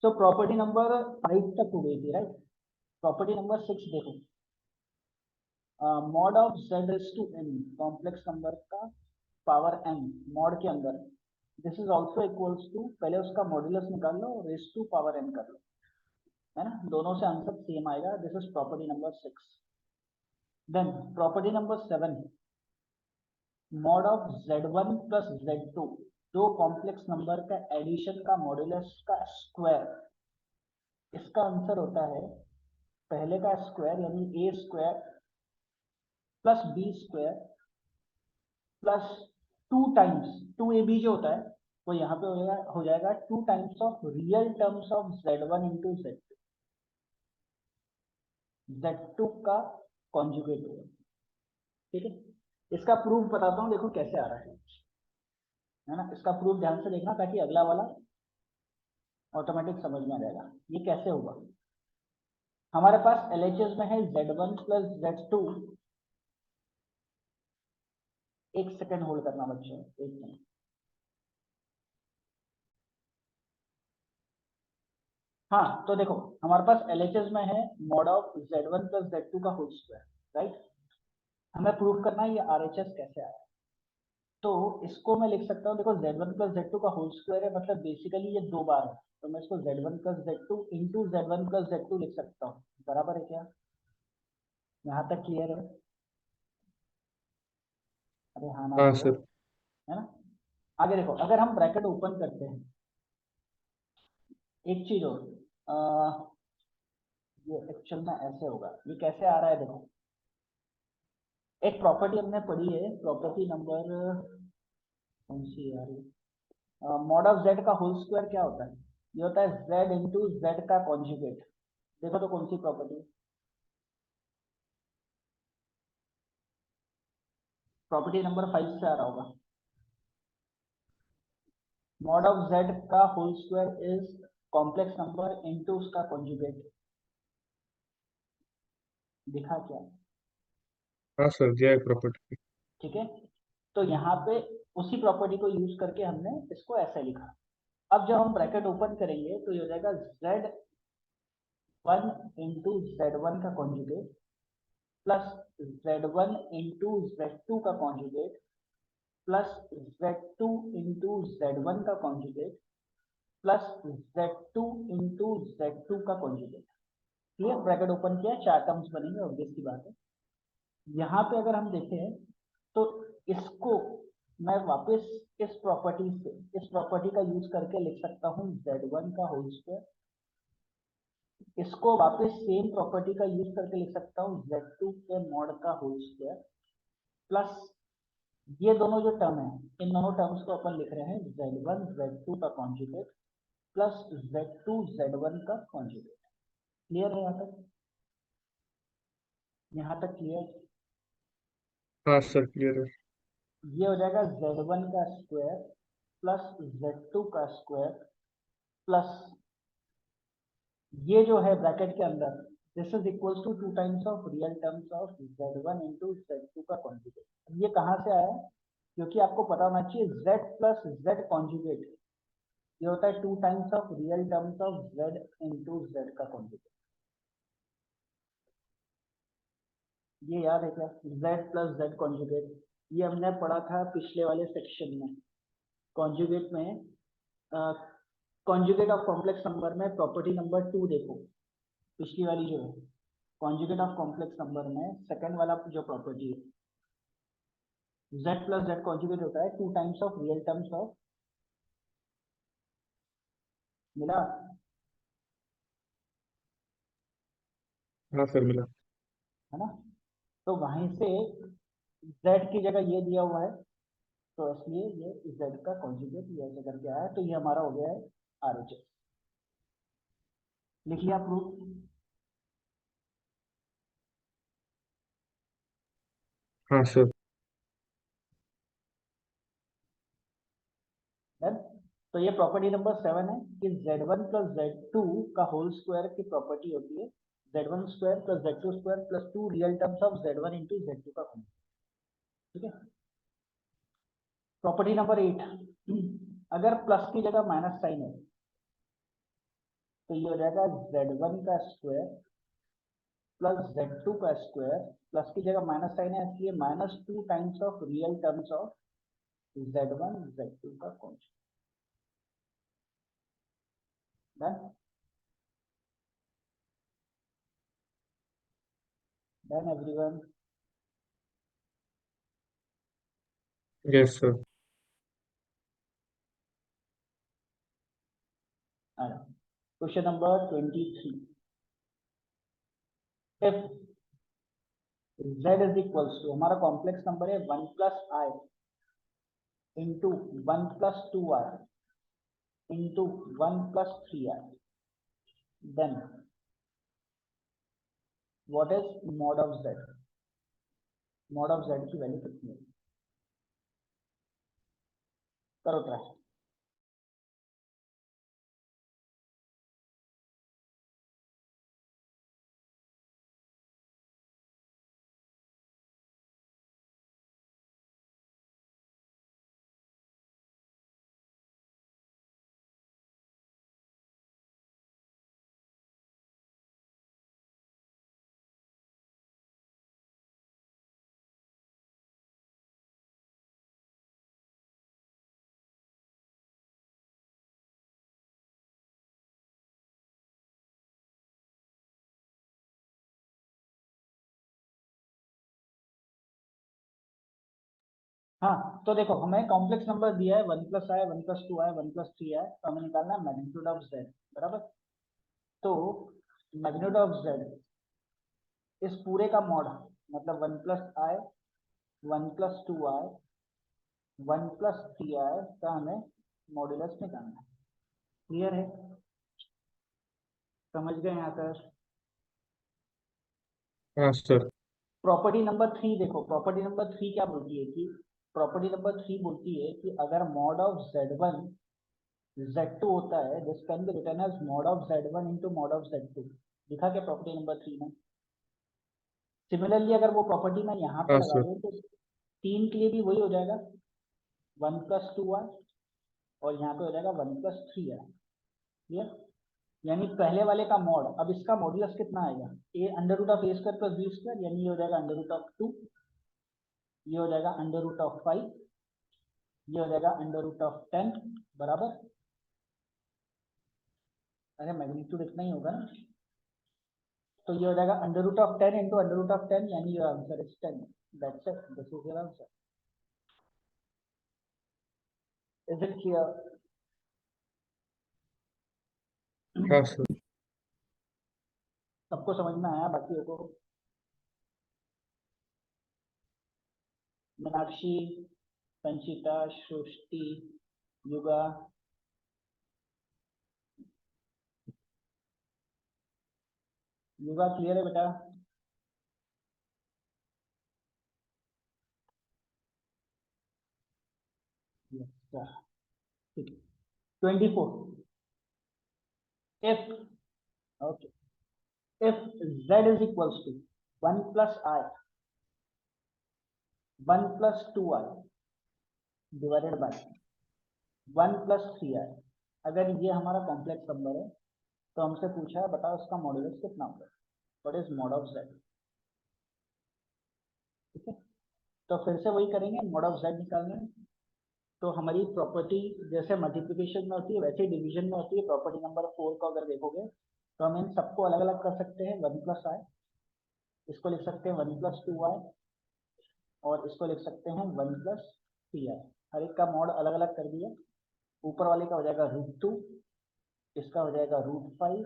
तो property number 5 तक हो गई थी, राइट। प्रॉपर्टी नंबर 6 देखो, mod of z raise to n, complex number का पावर n मॉड के अंदर, this is also equals to, पहले उसका मॉड्यूलस निकाल लो, रेज टू पावर n कर लो, है ना, दोनों से आंसर सेम आएगा। This is property number 6। Then property number 7, mod of z1 plus z2, दो कॉम्प्लेक्स नंबर का एडिशन का मॉड्यूलस का स्क्वायर, इसका आंसर होता है पहले का स्क्वायर यानी a square plus b square plus 2 times 2ab जो होता है वो यहाँ पे हो जाएगा 2 times of real terms of z1 into z2 का कॉन्जुगेट होगा, ठीक है। इसका प्रूफ बताता हूँ, देखो कैसे आ रहा है ना, इसका प्रूफ ध्यान से देखना ताकि अगला वाला ऑटोमेटिक समझ में आ जाएगा। ये कैसे होगा, हमारे पास LHS में है z1 प्लस z2, एक सेकंड होल्ड करना बच्चों, एक मिनट। हाँ तो देखो हमारे पास LHS में है mod of z1 plus z2 का होल स्क्वायर, राइट। हमें प्रूफ करना है ये RHS कैसे आया, तो इसको मैं लिख सकता हूँ, देखो z1 प्लस z2 का होल स्क्वायर है, मतलब बेसिकली ये 2 बार है, तो मैं इसको z1 plus z2 into z1 plus z2 लिख सकता हूँ, बराबर है क्या, यहाँ तक क्लियर है। अरे हाँ ना हाँ बोलो, सर। है ना। आगे देखो, अगर हम ब्रैकेट ओपन करते हैं, एक चीज और, ये एक्चुअल में ऐसे होगा, ये कैसे आ रहा है देखो, एक प्रॉपर्टी हमने पढ़ी है, प्रॉपर्टी नंबर कौन सी यार, मॉड ऑफ z का होल स्क्वायर क्या होता है, ये होता है z इंटू z का कॉन्जुगेट, देखो तो कौन सी प्रॉपर्टी, प्रॉपर्टी नंबर 5 से आ रहा होगा, मॉड ऑफ z का whole square is complex number into उसका कॉन्जुगेट, दिखा क्या, हाँ सर, दिया है प्रॉपर्टी। ठीक है। तो यहाँ पे उसी प्रॉपर्टी को यूज करके हमने इसको ऐसे लिखा। अब जब हम ब्रैकेट ओपन करेंगे तो ये हो जाएगा z1 इंटू z1 का conjugate plus z1 into z2 का conjugate plus z2 into z1 का conjugate plus z2 into z2 का कॉन्जुगेट, क्लियर। ब्रैकेट ओपन किया, 4 टर्म्स बनेंगे, ऑब्वियस सी बात है। यहाँ पे अगर हम देखें तो इसको मैं वापस इस प्रॉपर्टी का यूज करके लिख सकता हूँ z1 का होल स्क्वायर, इसको वापस सेम प्रॉपर्टी का यूज करके लिख सकता हूँ z2 के मॉड का होल स्क्वायर प्लस ये दोनों जो टर्म है, इन दोनों टर्म्स को अपन लिख रहे हैं z1 z2 का कॉन्जुगेट प्लस z2 z1 का कॉन्जुगेट, क्लियर है यहाँ तक, यहाँ तक क्लियर। हाँ सर, क्लियर है। ये हो जाएगा z1 का स्क्वायर प्लस z2 का स्क्वायर प्लस ये जो है ब्रैकेट के अंदर, this is equals to 2 times of real terms of z1 into z2 का कॉन्जुगेट। ये कहाँ से आया, क्योंकि आपको पता होना चाहिए z प्लस z कॉन्जुगेट ये होता है 2 times of real terms of z into z का कॉन्जुगेट, ये याद है क्या, z प्लस z कॉन्जुगेट, ये हमने पढ़ा था पिछले वाले सेक्शन में, कॉन्जुगेट में, कॉन्जुगेट ऑफ कॉम्प्लेक्स नंबर में प्रॉपर्टी नंबर 2 देखो, पिछली वाली जो है कॉन्जुगेट ऑफ कॉम्प्लेक्स नंबर में सेकंड वाला जो प्रॉपर्टी है, z प्लस z कॉन्जुगेट होता है 2 times of real terms of, मिला, हाँ सर, मिला। है ना। तो वहीं से z की जगह ये दिया हुआ है, तो इसलिए ये z का कॉन्जुगेट ये ऐसे करके आया है, तो ये हमारा हो गया है RHS, लिख लिया प्रूफ। हाँ सर। डन। तो ये प्रॉपर्टी नंबर 7 है कि z1 प्लस z2 का होल स्क्वायर की प्रॉपर्टी होती है z1 square plus z2 square plus 2 real terms of z1 into z2 का कॉन्जुगेट, ठीक है। प्रॉपर्टी नंबर 8, अगर प्लस की जगह माइनस साइन है तो ये हो जाएगा z1 का स्क्वायर प्लस z2 का स्क्वायर, प्लस की जगह माइनस साइन है इसलिए -2 times of real terms of z1 z2 का conjugate. Done done everyone. Yes, sir. Question number 23, if z is equals to, हमारा कॉम्प्लेक्स नंबर है 1 plus I into 1 plus 2i into 1 plus 3i, then what is mod of z? Mod of z की value कितनी है? करो try. हाँ तो देखो, हमें कॉम्प्लेक्स नंबर दिया है 1 प्लस आई 1 प्लस 2i 1 प्लस 3i, तो हमें निकालना है मैग्नीट्यूड ऑफ z, बराबर। तो मैग्नीट्यूड ऑफ z इस पूरे का मॉड, मतलब 1 प्लस आई 1 प्लस 2i 1 प्लस 3i का हमें मॉड्यूलस निकालना है। क्लियर है? समझ गए यहाँ तक? हाँ सर। प्रॉपर्टी नंबर 3 देखो, प्रॉपर्टी नंबर 3 क्या बोलती है कि, प्रॉपर्टी नंबर 3 बोलती है कि अगर मॉड ऑफ z1 z2 होता है, this can be written as mod of z1 into mod of z2। लिखा क्या प्रॉपर्टी नंबर 3 में? सिमिलरली अगर वो प्रॉपर्टी मैं यहाँ पे हाँ लगा सर। दूँ तो 3 के लिए भी वही हो जाएगा 1 प्लस 2i, और यहाँ पे हो जाएगा 1 प्लस 3i। क्लियर? यानी पहले वाले का मॉड, अब इसका मॉड्यूलस कितना आएगा? a under root of A square plus B square, यानी ये हो जाएगा अंडर रूट ऑफ 2, ये हो जाएगा अंडर रूट ऑफ 5, ये हो जाएगा अंडर रूट ऑफ 10, बराबर। अरे मैग्नीट्यूड इतना ही होगा ना, तो ये हो जाएगा under root of 10 into under root of 10, यानी your answer is 10। That's it, this is your answer. Is it clear? हाँ सर। सबको समझ में आया? बाकियों को? मीनाक्षी, संचिता, सृष्टि, युगा, युगा क्लियर है बेटा? ठीक। 24, if, okay, if z is equals to 1 plus I 1 plus 2i divided by 1 plus 3i, अगर ये हमारा कॉम्प्लेक्स नंबर है तो हमसे पूछा है बताओ इसका मॉड्यूलस कितना होगा, what is mod of z। ठीक है, तो फिर से वही करेंगे, मॉड ऑफ z निकालना है। तो हमारी प्रॉपर्टी जैसे मल्टीप्लिकेशन में होती है वैसे ही डिवीजन में होती है। प्रॉपर्टी नंबर 4 को अगर देखोगे तो हम इन सबको अलग अलग कर सकते हैं। 1 प्लस आई, इसको लिख सकते हैं 1 प्लस 2i, और इसको लिख सकते हैं 1 प्लस 3i। हर एक का मॉड अलग अलग कर दिया। ऊपर वाले का हो जाएगा √2, इसका हो जाएगा √5,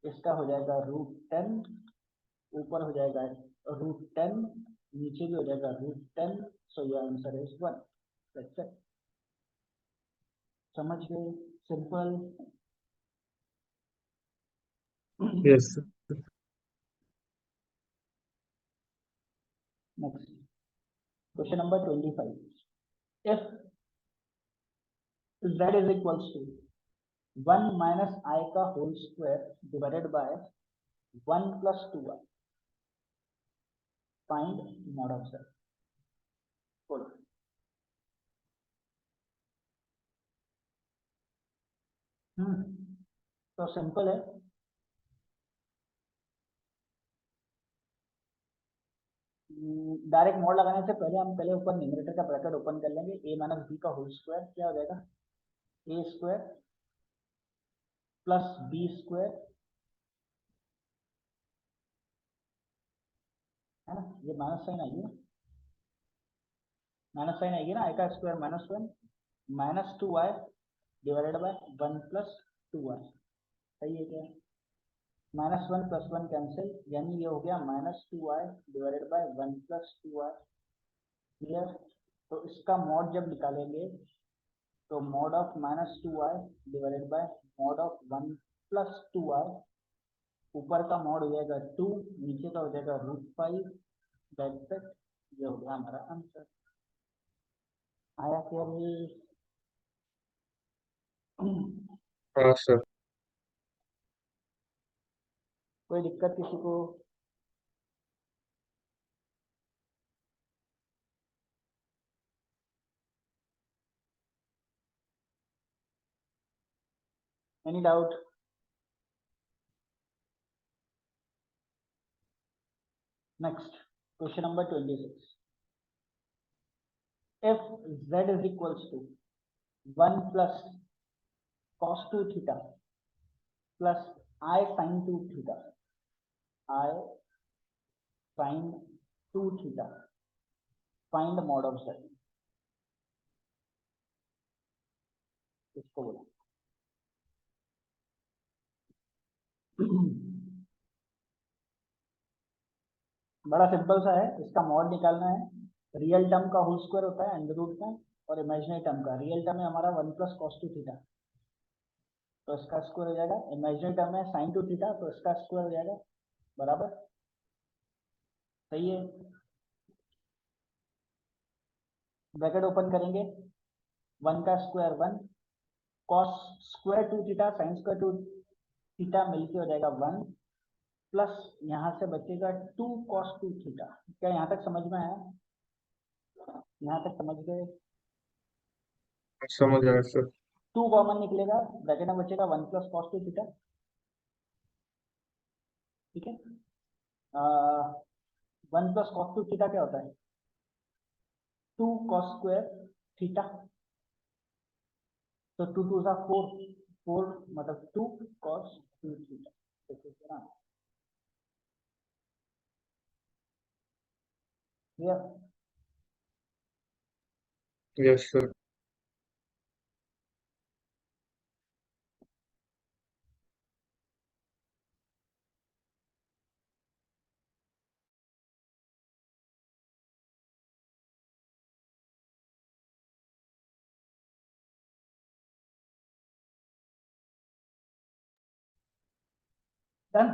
इसका हो जाएगा √10, ऊपर हो जाएगा √10, नीचे भी हो जाएगा √10। So your answer is 1। That's it. समझ गए? Simple. Yes sir. Next question number 25, if z is equals to 1 minus i का whole square divided by 1 plus 2i, find mod of z। बोलो। तो सिंपल है, डायरेक्ट मोड लगाने से पहले हम पहले ऊपर न्यूमरेटर का ब्रैकेट ओपन कर लेंगे, a माइनस बी का होल स्क्वायर क्या हो जाएगा, a square plus B square, है ना, ये माइनस साइन आएगी ना, माइनस साइन आएगी ना, आई का square minus one minus two Y divided by one plus two Y, सही है क्या, minus one plus one cancel, यानी ये हो गया minus two Y divided by one plus two Y, clear. तो इसका मॉड जब निकालेंगे तो mod of minus two Y divided by mod of one plus two Y, ऊपर का मॉड हो जाएगा टू, नीचे का हो जाएगा रूट फाइव, दैट्स इट, ये हो गया हमारा आंसर। आया क्या ये? हाँ सर। कोई दिक्कत किसी को? Any doubt? Next question number 26, if z is equals to 1 plus cos 2 theta plus I sin 2 theta, I sin 2 theta, find the mod of z, इसको बोला। बड़ा सिंपल सा है, इसका मॉड निकालना है, रियल टर्म का होल स्क्वायर होता है अंडर रूट में, और इमेजिनरी टर्म का, रियल टर्म है हमारा 1 प्लस कॉस टू थीटा, तो इसका स्क्वायर हो जाएगा, इमेजिनरी टर्म है साइन टू थीटा, तो इसका स्क्वायर हो जाएगा, बराबर, सही है। ब्रैकेट ओपन करेंगे, 1 का square 1, cos square two theta sine square two theta मिलके हो जाएगा 1, प्लस यहाँ से बचेगा 2 कॉस टू थीटा। क्या यहाँ तक समझ में आया? यहाँ तक समझ गए? समझ आया सर। 2 कॉमन निकलेगा, ब्रैकेट में बचेगा 1 प्लस कॉस टू थीटा, ठीक है। 1 प्लस कॉस टू थीटा क्या होता है, 2 कॉस स्क्वायर थीटा, तो 2 टू सा 4, 4 मतलब 2 कॉस टू थीटा, ठीक है। Yes sir. Done.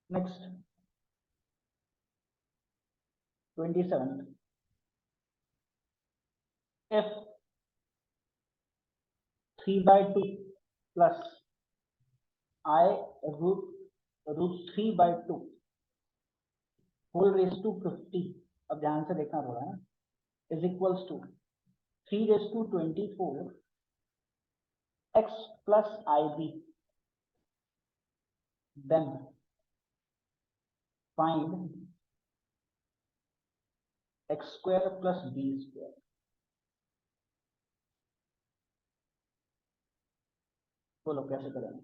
Next 27, if 3/2 plus I root 3/2 whole raise to 50, अब ध्यान से देखना थोड़ा है, is equals to 3 raise to 24 x plus I B, then find X square plus B square. बोलो कैसे करेंगे?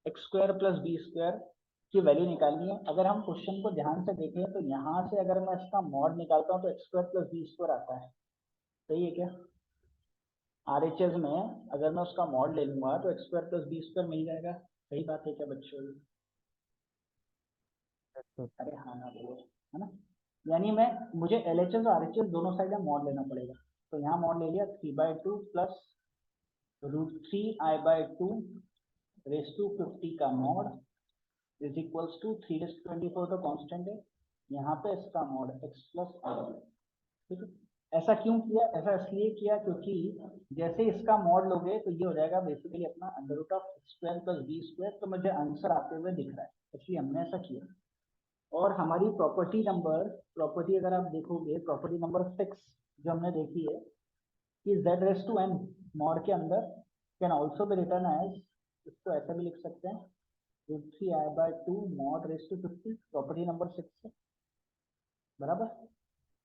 X square plus B square की वैल्यू निकालनी है। अगर हम क्वेश्चन को ध्यान से देखें तो यहाँ से अगर मैं इसका मॉड निकालता हूँ तो x square plus B square आता है, सही है क्या? आरएचएस में अगर मैं उसका मॉड ले लूंगा तो x square plus B square मिल जाएगा, सही बात है क्या बच्चों? अरे हाँ ना बोलो, है ना। यानी मुझे एलएचएस और आरएचएस दोनों साइड में मॉड लेना पड़ेगा, तो यहाँ मॉड ले लिया 3/2 plus root 3 I/2 race to 50 का mod is equals to 3 raise to 24 तो कांस्टेंट है, यहाँ पे इसका मॉड x प्लस आई, ठीक है। ऐसा क्यों किया? ऐसा इसलिए किया क्योंकि जैसे इसका मॉड लोगे तो ये हो जाएगा बेसिकली अपना under root of square plus B square, तो मुझे आंसर आते हुए दिख रहा है, इसलिए हमने ऐसा किया। और हमारी प्रॉपर्टी अगर आप देखोगे, प्रॉपर्टी नंबर 6 जो हमने देखी है, कि z raise to n mod के अंदर can also be return as, इसको ऐसा भी लिख सकते हैं √3i/2 mod raise to 50, property number 6 से, बराबर।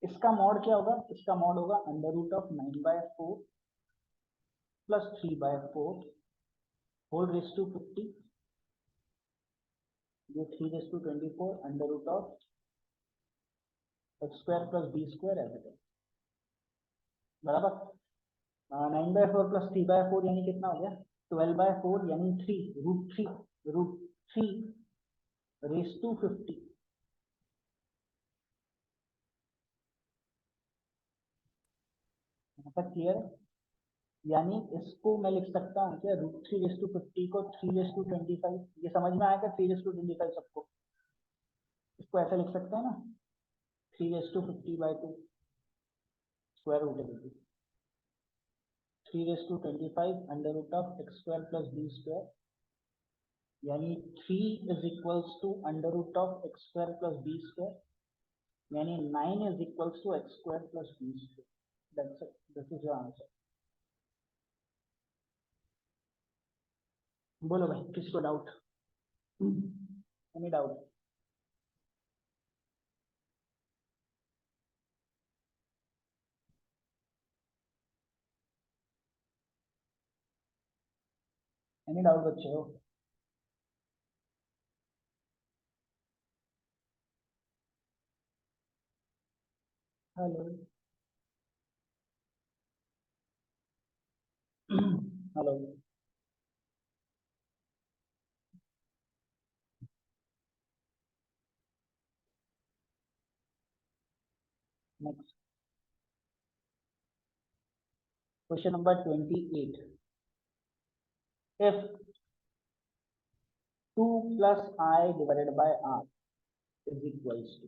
इसका मॉड क्या होगा, इसका मॉड होगा √9/4 प्लस 3/4 होल रेस टू 50, ये 3 raise to 24 √x² plus b² ऐसे, बराबर। 9/4 प्लस 3/4 यानी कितना हो गया 12/4 यानी 3 √3 रेस टू 50, यहाँ तक क्लियर है। यानी इसको मैं लिख सकता हूँ क्या √3 रेस टू 50 को 3 रेस टू 25, ये समझ में आएगा 3 रेस टू 25 सबको, इसको ऐसा लिख सकते हैं ना 3 रेस टू 50/2 स्क्वायर रूट है 3 raise to 25 √x² plus b², यानी 3 is equals to √x² plus b², यानी 9 is equals to x² plus b²। That's it, this is your answer. बोलो भाई, किसको doubt, any doubt? Any doubt बच्चे हो? Hello hello, next question number 28। If 2 plus i divided by r is equals to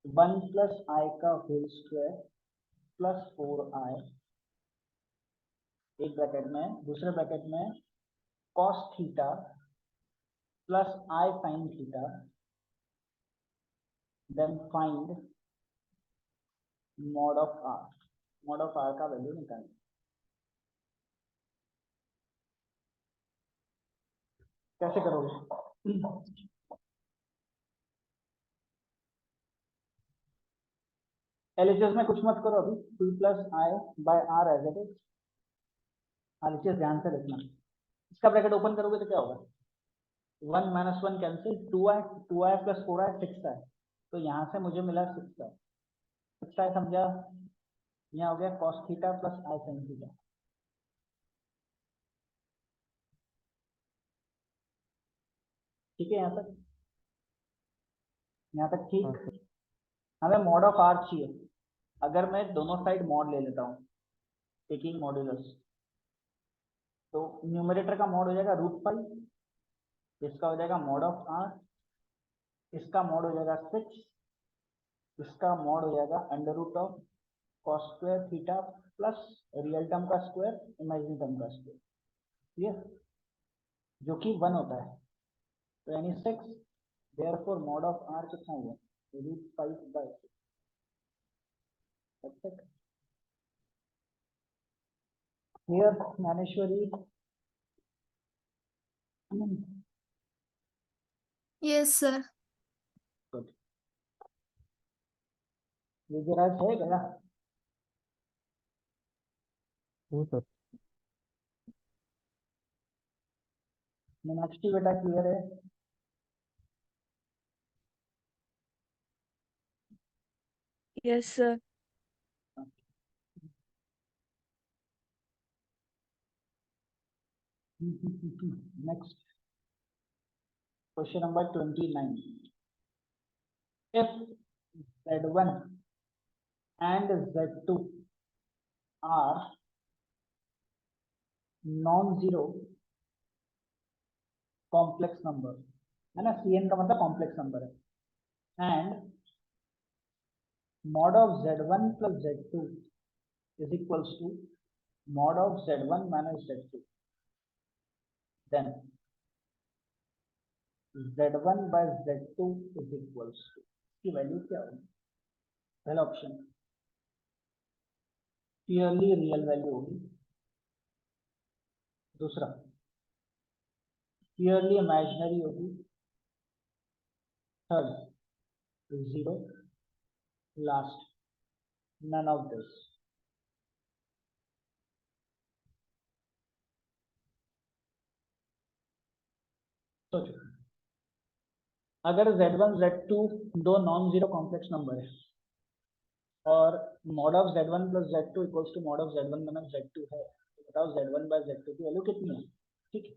1 plus i का whole square plus 4i, एक bracket में, दूसरे bracket में cos theta plus i sin theta, then find mod of r, mod of r का value निकालना। कैसे करोगे? LHS में कुछ मत करो अभी, 2 plus i by r as it is, LHS ध्यान से लिखना। इसका ब्रैकेट ओपन करोगे तो क्या होगा 1 minus 1 cancel, 2i plus 4i 6i, तो यहाँ से मुझे मिला 6i समझा, यहाँ हो गया cos theta plus i sin theta. ठीक है, यहाँ तक ठीक। हमें मॉड ऑफ r चाहिए, अगर मैं दोनों साइड मॉड ले लेता हूँ टेकिंग मॉड्यूलस, तो न्यूमरेटर का मॉड हो जाएगा √5, इसका हो जाएगा मॉड ऑफ r, इसका मॉड हो जाएगा 6, इसका मॉड हो जाएगा √cos² theta plus real term का स्क्वायर इमेजिनरी टर्म का स्क्वायर, क्लियर, जो कि 1 होता है, तो यानी 6, देयरफॉर मॉड ऑफ r कितना हुआ √5/6। Clear Dnyaneshwari? Yes sir. Good, Vijayraj है गया? सर। मीनाक्षी बेटा क्लियर है? Yes sir. Next question number 29। If z1 and z2 are non-zero complex number, है ना, Cn का मतलब कॉम्प्लेक्स नंबर है, and mod of z1 plus z2 is equals to mod of z1 minus z2, then z1 by z2 is equals to, इसकी value क्या होगी? पहला option purely real value होगी। दूसरा प्योरली इमेजिनरी होगी। Third zero. Last none of this. सोचो, अगर Z1 Z2 दो नॉन जीरो कॉम्प्लेक्स नंबर है और mod of Z1 plus Z2 equals to mod of Z1 minus Z2 है, तो बताओ Z1 बाय Z2 की वैल्यू कितनी है। ठीक है,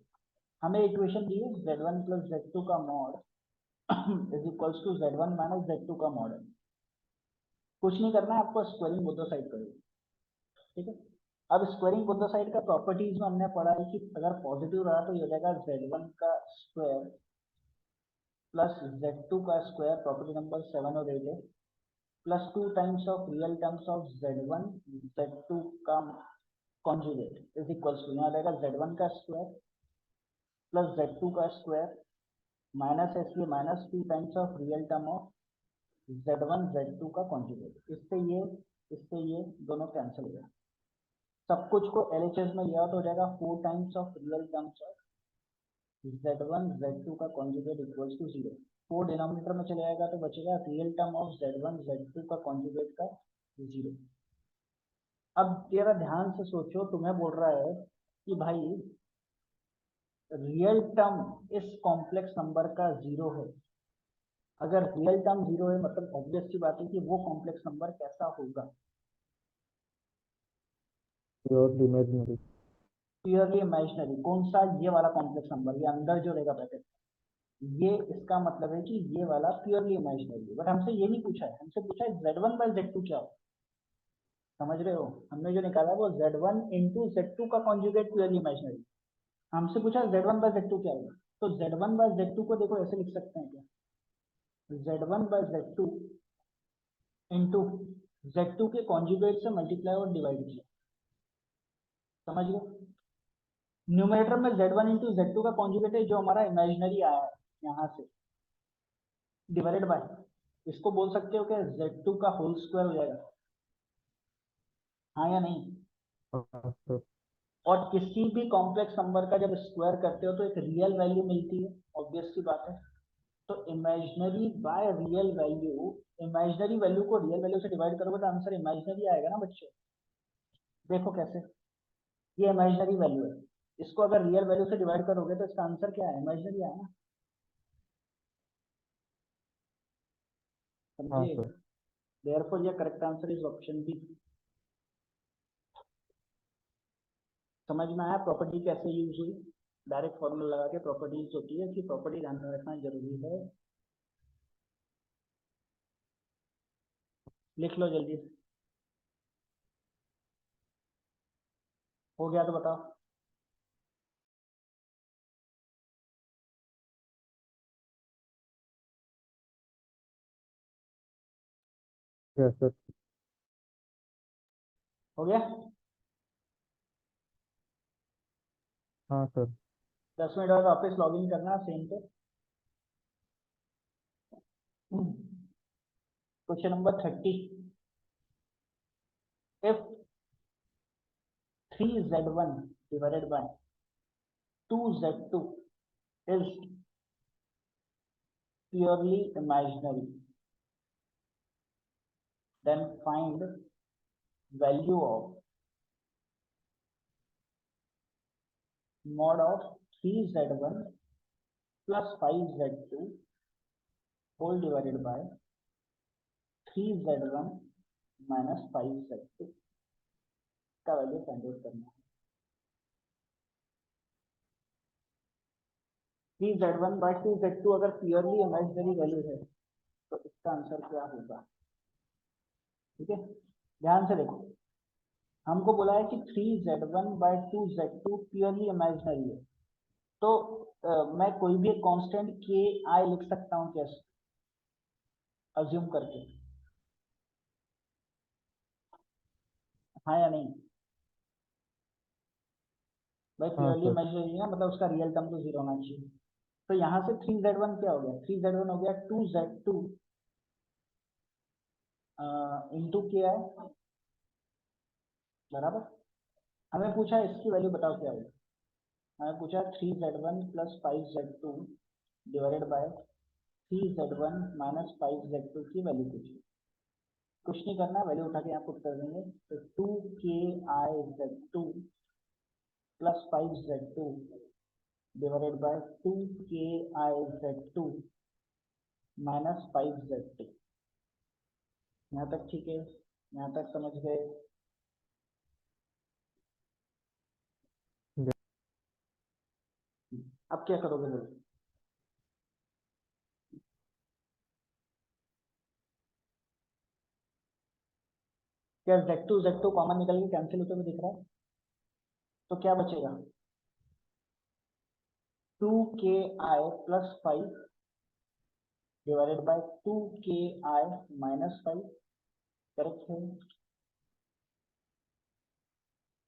हमें इक्वेशन दी है Z1 प्लस Z2 का mod is equals to Z1 minus Z2 का मॉड है। कुछ नहीं करना है आपको, स्क्वायरिंग बोथ द साइड करोगे। ठीक है, अब स्क्वायरिंग बोथ द साइड का प्रॉपर्टीज में हमने पढ़ा है कि अगर पॉजिटिव रहा तो ये हो जाएगा Z1 का स्क्वायर प्लस Z2 का स्क्वायर, प्रॉपर्टी नंबर 7 और 8 है, plus 2 times of real terms of Z1 Z2 का कॉन्जुगेट इज इक्वल्स टू, यहाँ रहेगा Z1 का स्क्वायर प्लस Z2 का स्क्वायर माइनस है, इसलिए minus 2 times of real term of Z1 Z2 का कॉन्जुगेट। इससे ये दोनों कैंसिल हो जाए, सब कुछ को LHS में लिया तो हो जाएगा 4 times of real terms of Z1 Z2 का कॉन्जुगेट इक्वल्स टू 0। 4 डिनोमिनेटर में चले जाएगा तो बचेगा real term of Z1 Z2 का कॉन्जुगेट का 0। अब तेरा ध्यान से सोचो, तुम्हें बोल रहा है कि भाई रियल टर्म इस कॉम्प्लेक्स नंबर का 0 है। अगर रियल टर्म 0 है मतलब ऑब्वियस सी बात है कि वो कॉम्प्लेक्स नंबर कैसा होगा। Purely imaginary. प्योरली इमेजिनरी कौन सा, ये वाला कॉम्प्लेक्स नंबर, ये अंदर जो रहेगा ब्रैकेट, ये इसका मतलब है कि ये वाला प्योरली इमेजिनरी है। बट हमसे ये नहीं पूछा है, हमसे पूछा है Z1 बाय Z2 क्या हो। समझ रहे हो, हमने जो निकाला है वो Z1 इंटू Z2 का कॉन्जुगेट प्योरली इमेजिनरी। हमसे पूछा Z1 बाय Z2 क्या होगा, तो Z1 बाय Z2 को देखो ऐसे लिख सकते हैं क्या, Z1 bye Z2 into Z2 के कॉन्जुगेट से मल्टीप्लाई और डिवाइड किया। समझ गए, न्यूमरेटर में Z1 इंटू Z2 का कॉन्जुगेट है जो हमारा इमेजिनरी आया है यहाँ से, डिवाइडेड बाय, इसको बोल सकते हो कि Z2 का होल स्क्वायर हो जाएगा, हाँ या नहीं। हाँ सर। और किसी भी कॉम्प्लेक्स नंबर का जब स्क्वायर करते हो तो एक रियल वैल्यू मिलती है, ऑब्वियस सी बात है। तो imaginary by real value, imaginary value को रियल वैल्यू से डिवाइड करोगे तो आंसर इमेजिनरी आएगा ना बच्चों। देखो कैसे, ये इमेजिनरी वैल्यू है, इसको अगर रियल वैल्यू से डिवाइड करोगे तो इसका आंसर क्या है, इमेजिनरी आएगा ना। हाँ समझिए, सर। देयरफॉर ये correct answer is option B. समझ में आया प्रॉपर्टी कैसे यूज हुई, डायरेक्ट फॉर्मूला लगा के प्रॉपर्टीज होती है कि प्रॉपर्टी ध्यान में रखना जरूरी है। लिख लो जल्दी से, हो गया तो बताओ। Yes sir. हो गया, हाँ सर। 10 मिनट बाद वापस लॉग इन करना सेम पे। Question number 30, if 3Z1 divided by 2Z2 is purely imaginary, then find value of mod of 3Z1 plus 5Z2 whole divided by 3Z1 minus 5Z2 का value find out करना है। 3Z1 by 2Z2 अगर purely imaginary value है तो इसका answer क्या होगा। ठीक है, ध्यान से देखो, हमको बोला है कि 3Z1 by 2Z2 purely imaginary है, तो मैं कोई भी एक कांस्टेंट के आई लिख सकता हूँ कैसे, अज्यूम करके, हाँ या नहीं। भाई हाँ प्योरली सर। इमेजिनरी है ना, मतलब उसका रियल टर्म तो 0 होना चाहिए। तो यहाँ से 3Z1 क्या हो गया, 3Z1 हो गया 2Z2 इंटू के आई बराबर। हमें पूछा इसकी वैल्यू बताओ क्या होगी। हमें पूछा 3z1 plus 5z2 divided by 3z1 minus 5z2 की वैल्यू पूछी। कुछ नहीं करना, वैल्यू उठा के यहाँ पुट कर देंगे। तो 2kIz2 plus 5z2 divided by 2kIz2 minus 5z2। यहाँ तक ठीक है, यहाँ तक समझ गए। अब क्या करोगे बोलो। क्या z2 कॉमन निकल के कैंसिल होते हुए दिख रहा है, तो क्या बचेगा 2ki plus 5 divided by 2ki minus 5। Correct है।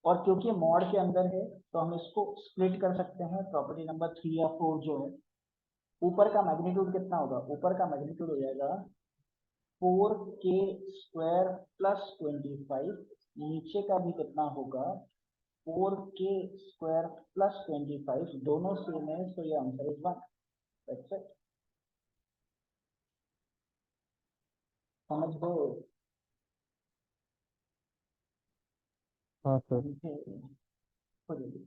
और क्योंकि मॉड के अंदर है तो हम इसको स्प्लिट कर सकते हैं। प्रॉपर्टी नंबर 3 या 4 जो है, ऊपर का मैग्नीट्यूड कितना होगा, ऊपर का मैग्नीट्यूड हो जाएगा 4k स्क्वायर प्लस 25। नीचे का भी कितना होगा 4k स्क्वायर प्लस 25। दोनों सेम है, तो ये आंसर इज 1। That's it. समझ गए। हाँ सर। समझे। हो जाएगी।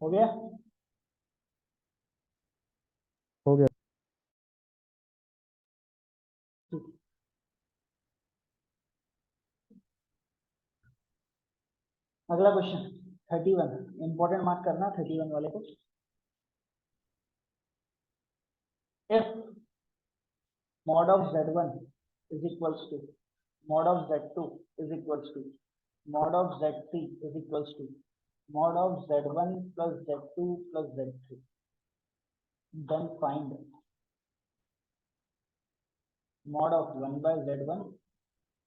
हो गया। हो गया। अगला क्वेश्चन 31, इंपॉर्टेंट मार्क करना 31 वाले को। If mod of z1 is equals to mod of z2 is equals to mod of z3 is equals to mod of z1 plus z2 plus z3, then find mod of 1 by z1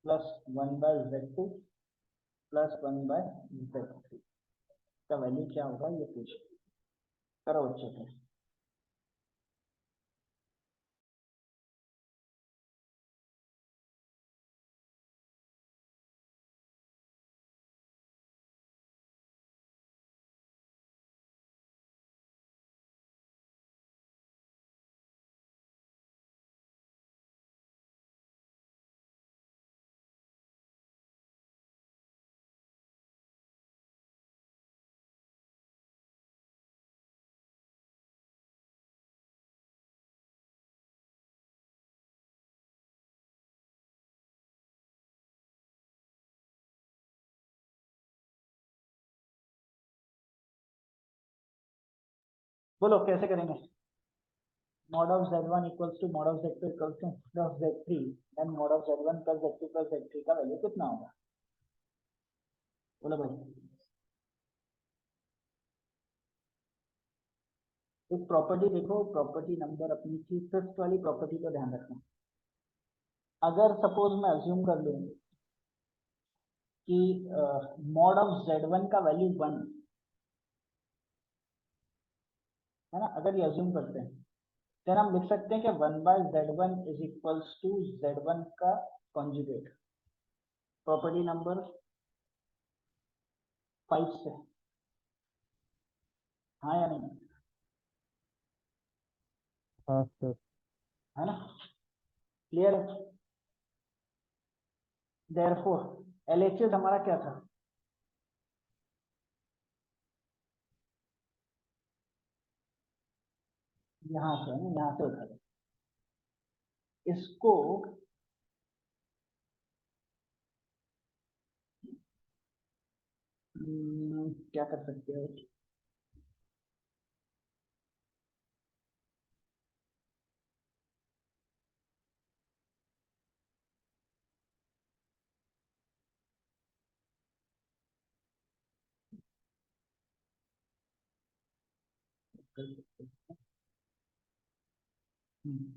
plus 1 by z2 plus 1 by z3 का value क्या होगा, ये पूछ करो अच्छे से। बोलो कैसे करेंगे। mod of z1 equals to mod of z2 equals to mod of z3, then mod of z1 plus z2 plus z3 का वैल्यू कितना होगा, बोलो भाई। एक प्रॉपर्टी देखो, प्रॉपर्टी नंबर अपनी थी 5th वाली प्रॉपर्टी को ध्यान रखना। अगर सपोज मैं अज्यूम कर लूँ कि mod of z1 का वैल्यू 1 है ना, अगर ये अज्यूम करते हैं फिर हम लिख सकते हैं कि 1 by z1 is equals to z1 का कॉन्जुगेट। प्रॉपर्टी नंबर 5 से, हाँ या नहीं, हाँ सर। है ना, क्लियर है। देयरफॉर LHS हमारा क्या था, यहाँ से है ना, यहाँ से उठा दे इसको, क्या कर सकते हो,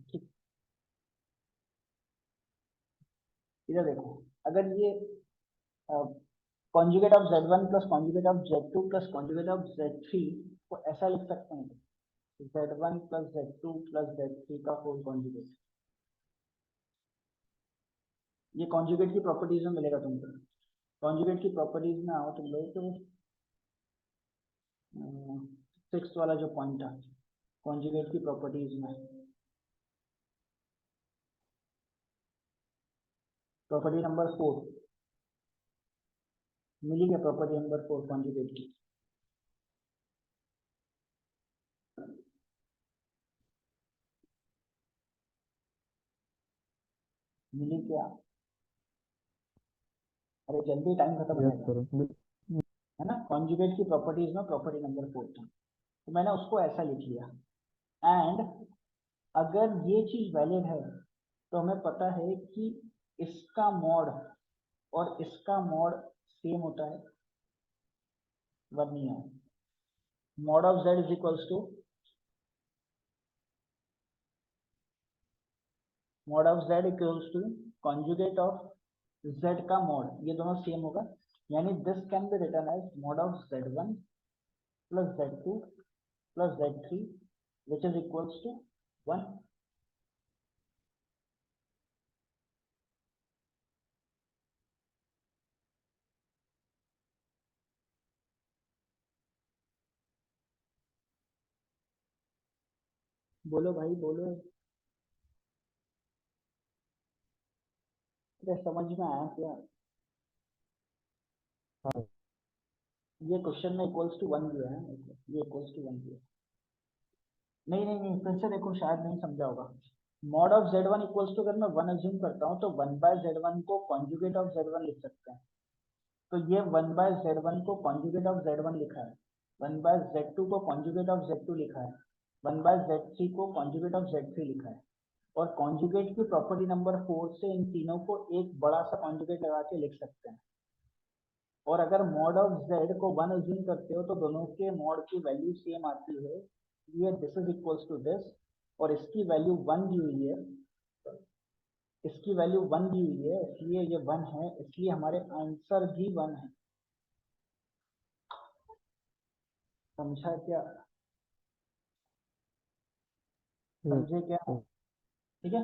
ठीक, इधर देखो, अगर ये conjugate of Z1 plus conjugate of Z2 plus conjugate of Z3 को ऐसा लिख सकते हैं, Z1 plus Z2 plus Z3 का होल कॉन्जुगेट, ये कॉन्जुगेट की प्रॉपर्टीज में मिलेगा तुमको। कॉन्जुगेट की प्रॉपर्टीज में आओ तुम लोग तो 6th वाला जो पॉइंट है कॉन्जुगेट की प्रॉपर्टीज में, प्रॉपर्टी नंबर 4 मिली क्या, प्रॉपर्टी नंबर 4 कॉन्जुगेट की, मिली क्या, अरे जल्दी टाइम खत्म हो यस जाएगा, सर। है ना। कॉन्जुगेट की प्रॉपर्टीज में प्रॉपर्टी नंबर 4 था, तो मैंने उसको ऐसा लिख लिया। एंड अगर ये चीज वैलिड है तो हमें पता है कि इसका मॉड और इसका मॉड सेम होता है, वन नहीं है। Mod of z is equals to mod of z equals to conjugate of z का मॉड, ये दोनों सेम होगा, यानी this can be written as mod of z1 plus z2 plus z3 which is equals to 1। बोलो भाई बोलो, समझ में आया क्या, हाँ ये क्वेश्चन में इक्वल्स टू 1 दिया है, ये इक्वल्स टू 1 दिया, नहीं नहीं नहीं फिर से देखो, शायद नहीं समझा होगा। Mod of z1 equals to, अगर मैं 1 अज्यूम करता हूँ तो 1 बाय z1 को कॉन्जुगेट ऑफ z1 लिख सकते हैं, तो ये 1 बाय z1 को कॉन्जुगेट ऑफ z1 लिखा है, 1 बाय z2 को कॉन्जुगेट ऑफ z2 लिखा है, 1 बाय z3 को कॉन्जुगेट ऑफ z3 लिखा है, और कॉन्जुगेट की प्रॉपर्टी नंबर 4 से इन तीनों को एक बड़ा सा कॉन्जुगेट लगा के लिख सकते हैं। और अगर मॉड ऑफ z को 1 अज्यूम करते हो तो दोनों के मॉड की वैल्यू सेम आती है, ये this is equals to this, और इसकी वैल्यू 1 दी हुई है, इसकी वैल्यू 1 दी हुई है, इसलिए ये 1 है, इसलिए हमारे आंसर भी 1 है। समझा क्या, यस समझे क्या, सर। ठीक है।